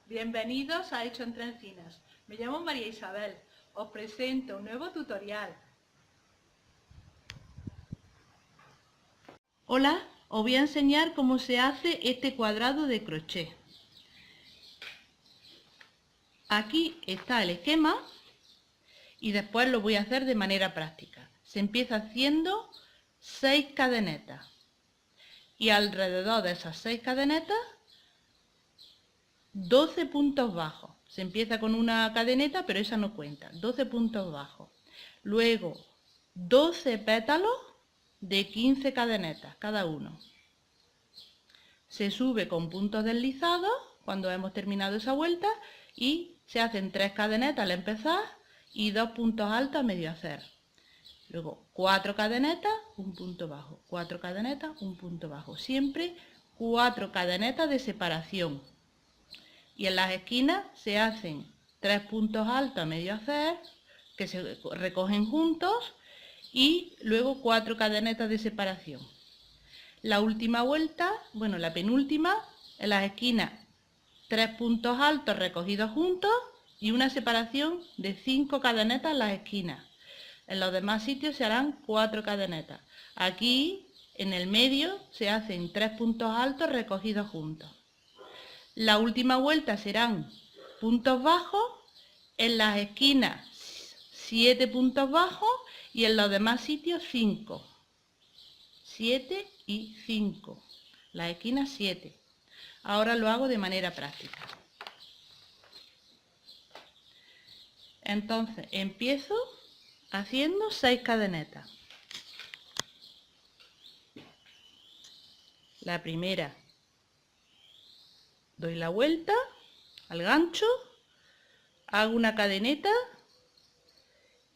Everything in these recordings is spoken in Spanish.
Bienvenidos a Hecho entre Encinas. Me llamo María Isabel. Os presento un nuevo tutorial. Hola, os voy a enseñar cómo se hace este cuadrado de crochet. Aquí está el esquema y después lo voy a hacer de manera práctica. Se empieza haciendo 6 cadenetas y alrededor de esas 6 cadenetas 12 puntos bajos. Se empieza con una cadeneta, pero esa no cuenta. 12 puntos bajos. Luego 12 pétalos de 15 cadenetas cada uno. Se sube con puntos deslizados cuando hemos terminado esa vuelta y se hacen 3 cadenetas al empezar y 2 puntos altos a medio hacer. Luego 4 cadenetas, un punto bajo, 4 cadenetas, un punto bajo. Siempre 4 cadenetas de separación. Y en las esquinas se hacen 3 puntos altos a medio hacer, que se recogen juntos, y luego 4 cadenetas de separación. La última vuelta, bueno, la penúltima, en las esquinas 3 puntos altos recogidos juntos y una separación de 5 cadenetas en las esquinas. En los demás sitios se harán 4 cadenetas. Aquí, en el medio, se hacen 3 puntos altos recogidos juntos. La última vuelta serán puntos bajos, en las esquinas 7 puntos bajos y en los demás sitios 5. 7 y 5. Las esquinas 7. Ahora lo hago de manera práctica. Entonces empiezo haciendo 6 cadenetas. La primera, doy la vuelta al gancho, hago una cadeneta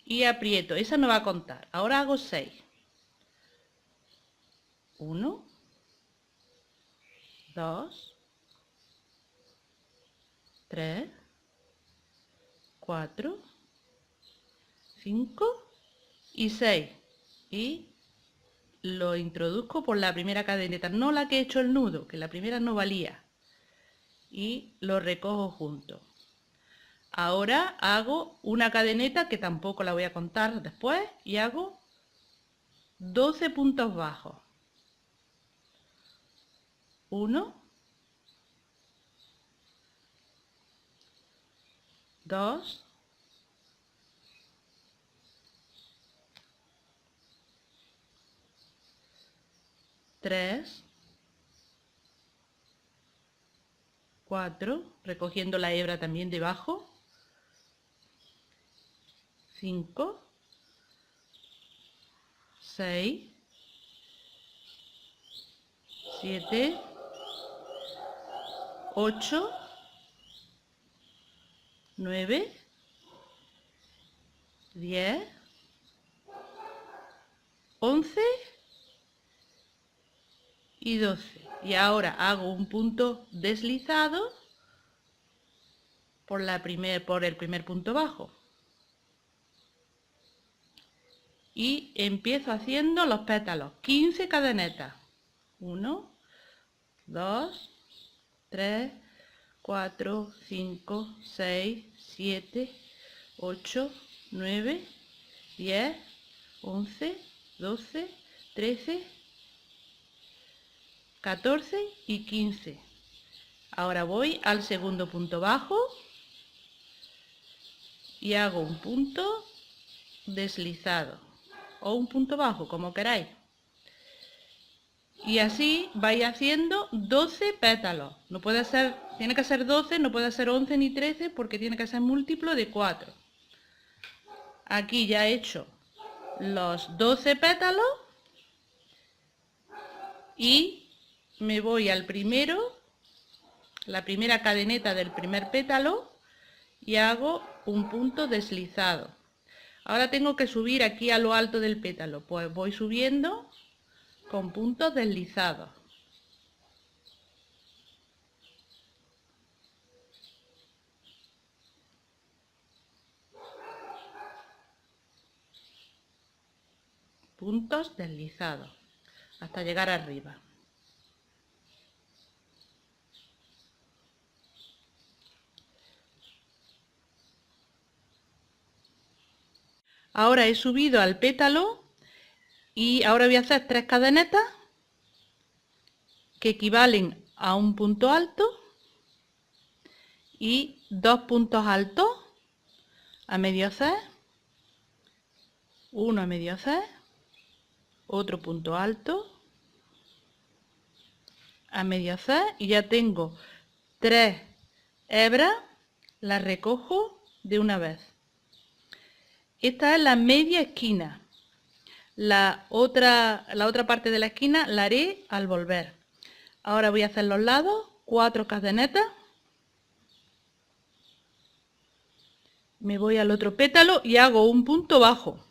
y aprieto. Esa no va a contar. Ahora hago 6. 1, 2, 3, 4, 5 y 6. Y lo introduzco por la primera cadeneta, no la que he hecho el nudo, que la primera no valía. Y lo recojo junto. Ahora hago una cadeneta que tampoco la voy a contar después y hago 12 puntos bajos. 1, 2, 3, 4, recogiendo la hebra también debajo, 5, 6, 7, 8, 9, 10, 11 y 12. Y ahora hago un punto deslizado por el primer punto bajo. Y empiezo haciendo los pétalos, 15 cadenetas. 1, 2, 3, 4, 5, 6, 7, 8, 9, 10, 11, 12, 13, 14 y 15. Ahora voy al segundo punto bajo y hago un punto deslizado o un punto bajo, como queráis. Y así vais haciendo 12 pétalos. No puede ser, tiene que ser 12, no puede ser 11 ni 13 porque tiene que ser múltiplo de 4. Aquí ya he hecho los 12 pétalos y me voy al primero, la primera cadeneta del primer pétalo y hago un punto deslizado. Ahora tengo que subir aquí a lo alto del pétalo, pues voy subiendo con puntos deslizados. Puntos deslizados hasta llegar arriba. Ahora he subido al pétalo y ahora voy a hacer 3 cadenetas que equivalen a un punto alto y 2 puntos altos a medio hacer, uno a medio hacer, otro punto alto a medio hacer y ya tengo 3 hebras, las recojo de una vez. Esta es la media esquina. La otra parte de la esquina la haré al volver. Ahora voy a hacer los lados, 4 cadenetas. Me voy al otro pétalo y hago un punto bajo.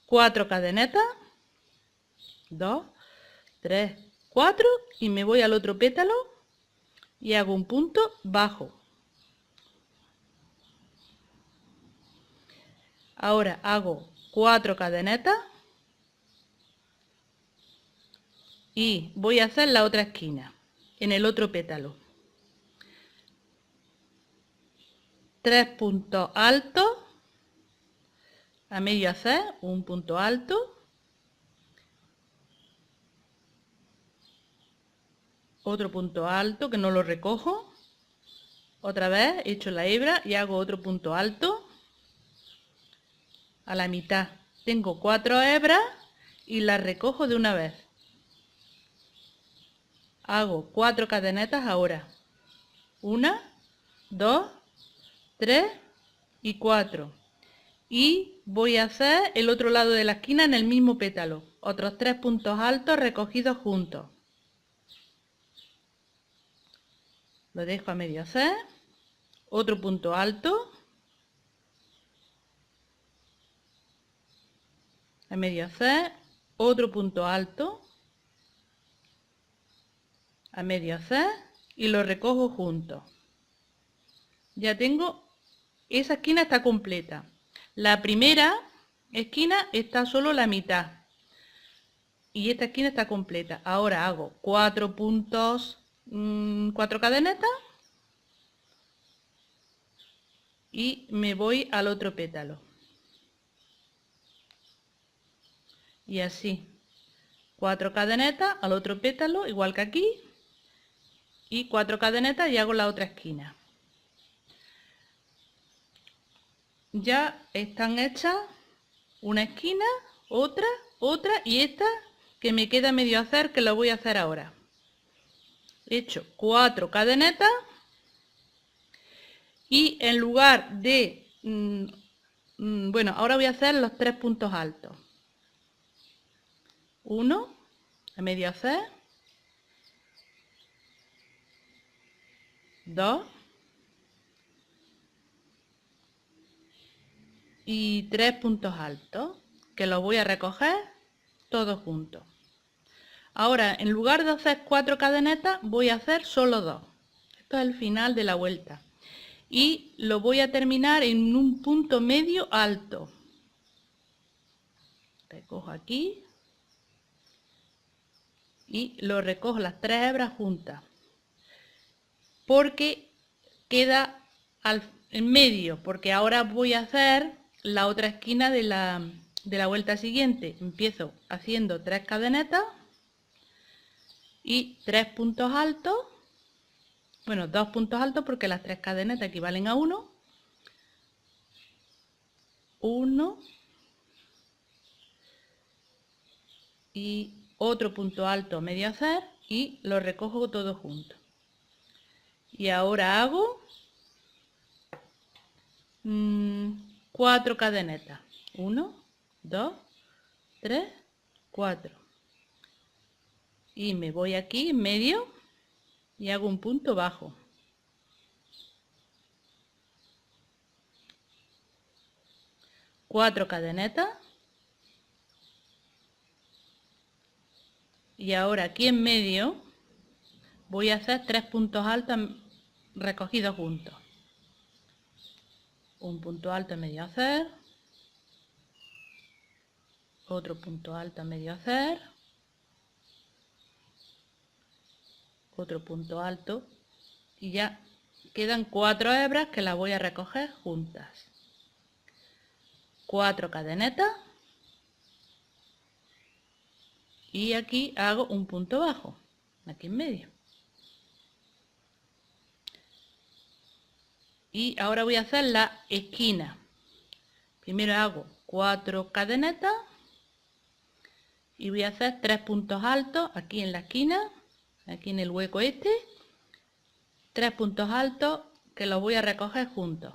4 cadenetas. 2, 3, 4 y me voy al otro pétalo y hago un punto bajo. Ahora hago 4 cadenetas y voy a hacer la otra esquina en el otro pétalo. 3 puntos altos a medio hacer, un punto alto, otro punto alto que no lo recojo, otra vez echo la hebra y hago otro punto alto a la mitad. Tengo 4 hebras y las recojo de una vez. Hago 4 cadenetas ahora. 1, 2, 3 y 4. Y voy a hacer el otro lado de la esquina en el mismo pétalo. Otros 3 puntos altos recogidos juntos. Lo dejo a medio hacer. Otro punto alto. A medio hacer. Otro punto alto. A medio hacer. Y lo recojo juntos. Ya tengo, esa esquina está completa. La primera esquina está solo la mitad. Y esta esquina está completa. Ahora hago 4 puntos, 4 cadenetas. Y me voy al otro pétalo. Y así. 4 cadenetas al otro pétalo, igual que aquí. Y 4 cadenetas y hago la otra esquina. Ya están hechas una esquina, otra, otra y esta que me queda medio hacer, que lo voy a hacer ahora. He hecho 4 cadenetas y en lugar de, bueno, ahora voy a hacer los 3 puntos altos. 1 a medio hacer, 2 y 3 puntos altos, que los voy a recoger todos juntos. Ahora, en lugar de hacer 4 cadenetas, voy a hacer solo 2. Esto es el final de la vuelta. Y lo voy a terminar en un punto medio alto. Recojo aquí. Y lo recojo las 3 hebras juntas. Porque queda en medio. Porque ahora voy a hacer la otra esquina de la vuelta siguiente. Empiezo haciendo 3 cadenetas. Y 3 puntos altos. Bueno, 2 puntos altos porque las 3 cadenetas equivalen a 1. 1 y otro punto alto a medio hacer y lo recojo todo junto. Y ahora hago 4 cadenetas. 1, 2, 3, 4. Y me voy aquí en medio y hago un punto bajo. Cuatro cadenetas. Y ahora aquí en medio voy a hacer 3 puntos altos recogidos juntos. Un punto alto a medio hacer. Otro punto alto a medio hacer. Otro punto alto. Y ya Quedan 4 hebras que las voy a recoger juntas. 4 cadenetas. Y aquí hago un punto bajo, aquí en medio. Y ahora voy a hacer la esquina. Primero hago 4 cadenetas y voy a hacer 3 puntos altos aquí en la esquina, aquí en el hueco este. 3 puntos altos que los voy a recoger juntos.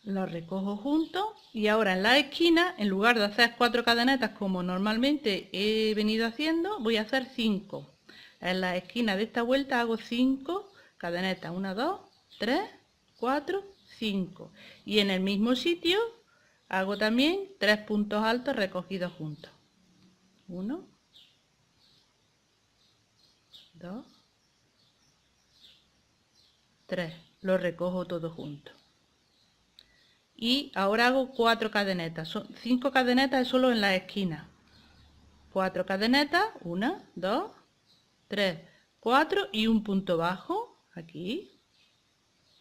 Los recojo juntos y ahora en la esquina, en lugar de hacer 4 cadenetas como normalmente he venido haciendo, voy a hacer 5. En la esquina de esta vuelta hago 5 cadenetas, 1, 2, 3, 4, 5. Y en el mismo sitio hago también 3 puntos altos recogidos juntos. 1, 2, 3. Lo recojo todo junto. Y ahora hago 4 cadenetas. Son 5 cadenetas solo en la esquina. 4 cadenetas, 1, 2, 3, 4 y un punto bajo. Aquí.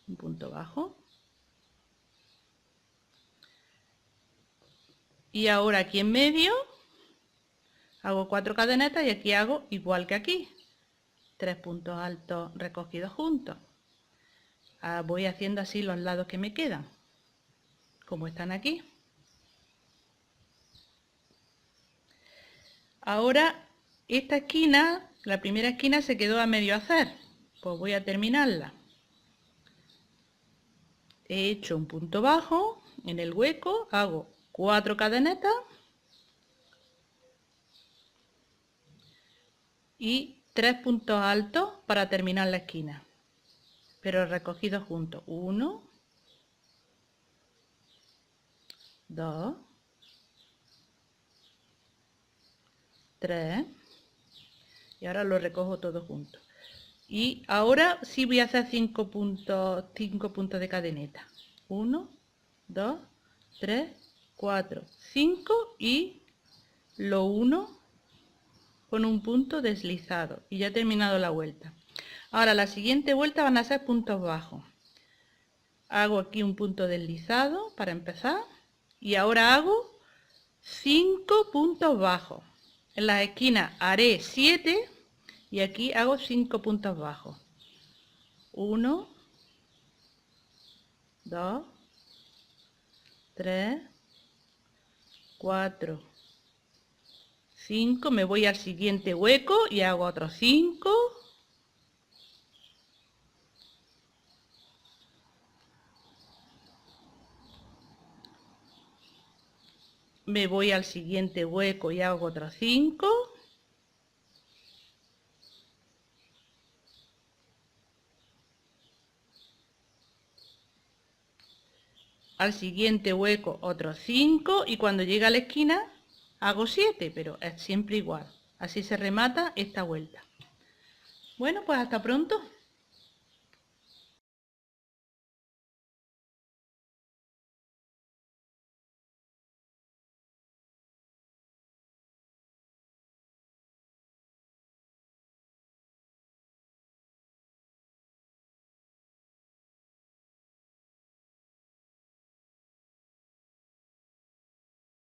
Un punto bajo. Y ahora aquí en medio hago 4 cadenetas y aquí hago igual que aquí. 3 puntos altos recogidos juntos. Voy haciendo así los lados que me quedan, como están aquí. Ahora esta esquina, la primera esquina se quedó a medio hacer, pues voy a terminarla. He hecho un punto bajo en el hueco, hago 4 cadenetas y 3 puntos altos para terminar la esquina, pero recogidos juntos. 1, 2, 3 y ahora lo recojo todo junto. Y ahora sí voy a hacer 5 puntos de cadeneta. 1, 2, 3, 4, 5 y lo uno con un punto deslizado y ya he terminado la vuelta. Ahora la siguiente vuelta van a ser puntos bajos. Hago aquí un punto deslizado para empezar y ahora hago 5 puntos bajos. En las esquinas haré 7 y aquí hago 5 puntos bajos. 1, 2, 3, 4, 5. Me voy al siguiente hueco y hago otros 5. Me voy al siguiente hueco y hago otros 5. Al siguiente hueco otros 5 y cuando llegue a la esquina hago 7, pero es siempre igual. Así se remata esta vuelta. Bueno, pues hasta pronto.